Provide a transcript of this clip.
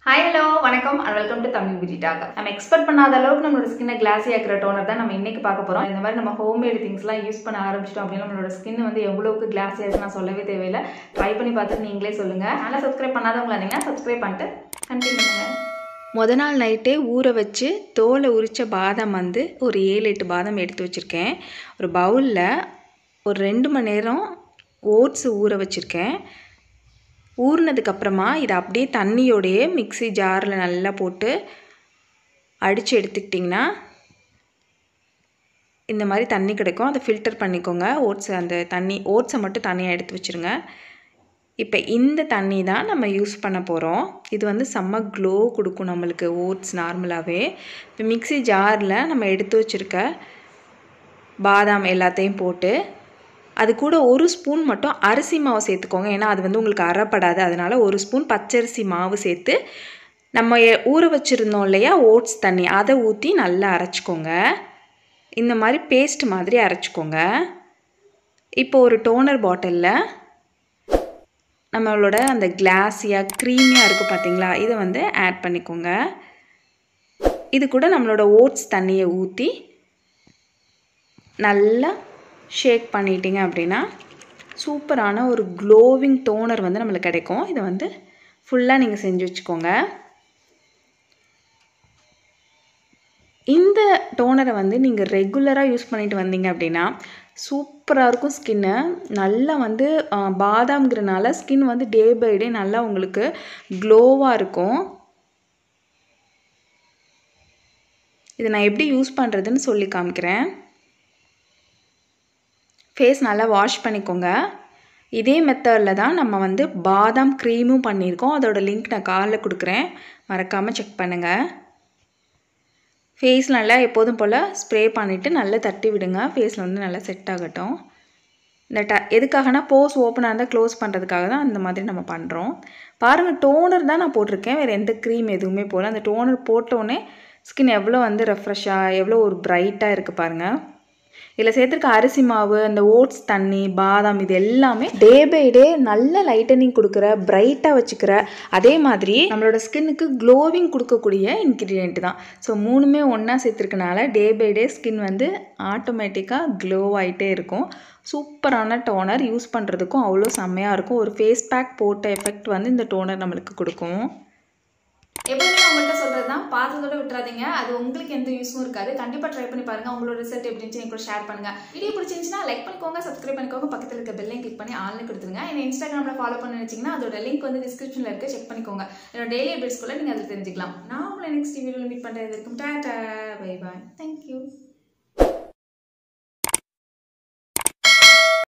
Hi, hello, வணக்கம் and welcome to Tamil Beauty Talk. நம்ம expect பண்ணாத அளவுக்கு நம்மளோட ஸ்கின்னை கிளாஸி ஆக்குற டோனர் தான் நம்ம இன்னைக்கு பார்க்க போறோம். இந்த மாதிரி நம்ம ஹோம்மேட் திங்ஸ்லாம் யூஸ் பண்ண ஆரம்பிச்சிட்டோம் அப்படின்னா நம்மளோட ஸ்கின் வந்து எவ்வளவுக்கு கிளாஸி ஆகுது நான் சொல்லவே தேவையில்லை. ட்ரை பண்ணி பார்த்துட்டு நீங்களே சொல்லுங்க. சேனலை சப்ஸ்கிரைப் பண்ணாதவங்களா இருந்தீங்கன்னா சப்ஸ்கிரைப் பண்ணிட்டு கண்டினியூ பண்ணுங்க. முத நாள் நைட்டே ஊற வச்சு தோலை உரித்த பாதாம் வந்து ஒரு 7-8 பாதாம் எடுத்து வச்சுருக்கேன். ஒரு பவுலில் ஒரு 2 மணி நேரம் ஓட்ஸ் ஊற வச்சுருக்கேன். ஊறினதுக்கப்புறமா இதை அப்படியே தண்ணியோடையே மிக்ஸி ஜாரில் நல்லா போட்டு அடித்து எடுத்துக்கிட்டிங்கன்னா இந்த மாதிரி தண்ணி கிடைக்கும். அதை ஃபில்டர் பண்ணிக்கோங்க. ஓட்ஸை மட்டும் தனியாக எடுத்து வச்சுருங்க. இப்போ இந்த தண்ணி தான் நம்ம யூஸ் பண்ண போகிறோம். இது வந்து செம்ம க்ளோ கொடுக்கும் நம்மளுக்கு ஓட்ஸ் நார்மலாகவே. இப்போ மிக்ஸி ஜாரில் நம்ம எடுத்து வச்சுருக்க பாதாம் எல்லாத்தையும் போட்டு அது கூட 1 ஸ்பூன் மட்டும் அரிசி மாவு சேர்த்துக்கோங்க. ஏன்னா அது வந்து உங்களுக்கு அரைப்படாது. அதனால் 1 ஸ்பூன் பச்சரிசி மாவு சேர்த்து நம்ம ஊற வச்சுருந்தோம் இல்லையா ஓட்ஸ் தண்ணி, அதை ஊற்றி நல்லா அரைச்சிக்கோங்க. இந்த மாதிரி பேஸ்ட் மாதிரி அரைச்சிக்கோங்க. இப்போ ஒரு டோனர் பாட்டிலில் நம்மளோட அந்த கிளாஸியாக க்ரீமியாக இருக்குது பார்த்தீங்களா, இதை வந்து ஆட் பண்ணிக்கோங்க. இது கூட நம்மளோட ஓட்ஸ் தண்ணியை ஊற்றி நல்லா ஷேக் பண்ணிட்டீங்க அப்படின்னா சூப்பரான ஒரு க்ளோவிங் டோனர் வந்து நம்மளுக்கு கிடைக்கும். இதை வந்து ஃபுல்லாக நீங்கள் செஞ்சு வச்சுக்கோங்க. இந்த டோனரை வந்து நீங்கள் ரெகுலராக யூஸ் பண்ணிட்டு வந்தீங்க அப்படின்னா சூப்பராக இருக்கும் ஸ்கின்னு. நல்லா வந்து பாதாம்ங்கிறனால ஸ்கின் வந்து டே பை டே நல்லா உங்களுக்கு க்ளோவாக இருக்கும். இதை நான் எப்படி யூஸ் பண்ணுறதுன்னு சொல்லி காமிக்கிறேன். ஃபேஸ் நல்லா வாஷ் பண்ணிக்கோங்க. இதே மெத்தடில் தான் நம்ம வந்து பாதாம் க்ரீமும் பண்ணியிருக்கோம். அதோட லிங்க் நான் காலில் கொடுக்குறேன், மறக்காமல் செக் பண்ணுங்கள். ஃபேஸ் நல்லா எப்போதும் போல் ஸ்ப்ரே பண்ணிவிட்டு நல்லா தட்டி விடுங்க. ஃபேஸில் வந்து நல்லா செட் ஆகட்டும். இந்த எதுக்காகனா போஸ் ஓப்பனாக இருந்தால் க்ளோஸ் பண்ணுறதுக்காக தான் அந்த மாதிரி நம்ம பண்ணுறோம். பாருங்கள், டோனர் தான் நான் போட்டிருக்கேன், வேறு எந்த க்ரீம் எதுவுமே போல். அந்த டோனர் போட்டோன்னே ஸ்கின் எவ்வளோ வந்து ரெஃப்ரெஷ்ஷாக எவ்வளோ ஒரு ப்ரைட்டாக இருக்குது பாருங்கள். இதில் சேர்த்துருக்க அரிசி மாவு, அந்த ஓட்ஸ் தண்ணி, பாதாம், இது எல்லாமே டே பை டே நல்ல லைட்டனிங் கொடுக்குற, பிரைட்டாக வச்சுக்கிற, அதே மாதிரி நம்மளோட ஸ்கின்னுக்கு க்ளோவிங் கொடுக்கக்கூடிய இன்க்ரீடியன்ட் தான். ஸோ 3மே ஒன்றா சேர்த்துருக்கனால டே பை டே ஸ்கின் வந்து ஆட்டோமேட்டிக்காக க்ளோ ஆகிட்டே இருக்கும். சூப்பரான டோனர், யூஸ் பண்ணுறதுக்கும் அவ்வளோ செம்மையாக இருக்கும். ஒரு ஃபேஸ் பேக் போட்ட எஃபெக்ட் வந்து இந்த டோனர் நம்மளுக்கு கொடுக்கும். எப்பவுமே உங்கள்கிட்ட சொல்கிறது தான், பார்த்ததோட விட்டுறாதீங்க. அது உங்களுக்கு எந்த யூஸும் இருக்காது. கண்டிப்பாக ட்ரை பண்ணி பாருங்கள். உங்களோட ரிசல்ட் எப்படி இருந்துச்சு என் கூட ஷேர் பண்ணுங்கள். வீடியோ பிடிச்சிருந்துச்சுன்னா லைக் பண்ணிக்கோங்க, சப்ஸ்கிரைப் பண்ணிக்கோங்க, பக்கத்தில் இருக்க பெல்லையும் கிளிக் பண்ணி ஆன்லைன் கொடுத்துருங்க. என்ன இன்ஸ்டாகிராமில் ஃபாலோ பண்ண நினச்சிங்கன்னா அதோட லிங்க் வந்து டிஸ்கிரிப்ஷனில் இருக்குது, செக் பண்ணிக்கோங்க. என்னோட டெய்லி அப்டேட்ஸ்குள்ளே நீங்கள் அதில் தெரிஞ்சுக்கலாம். நான் உங்களை நெக்ஸ்ட் வீடியோவில் மீட் பண்ணுறது இருக்கும். Tata, bye bye, thank you.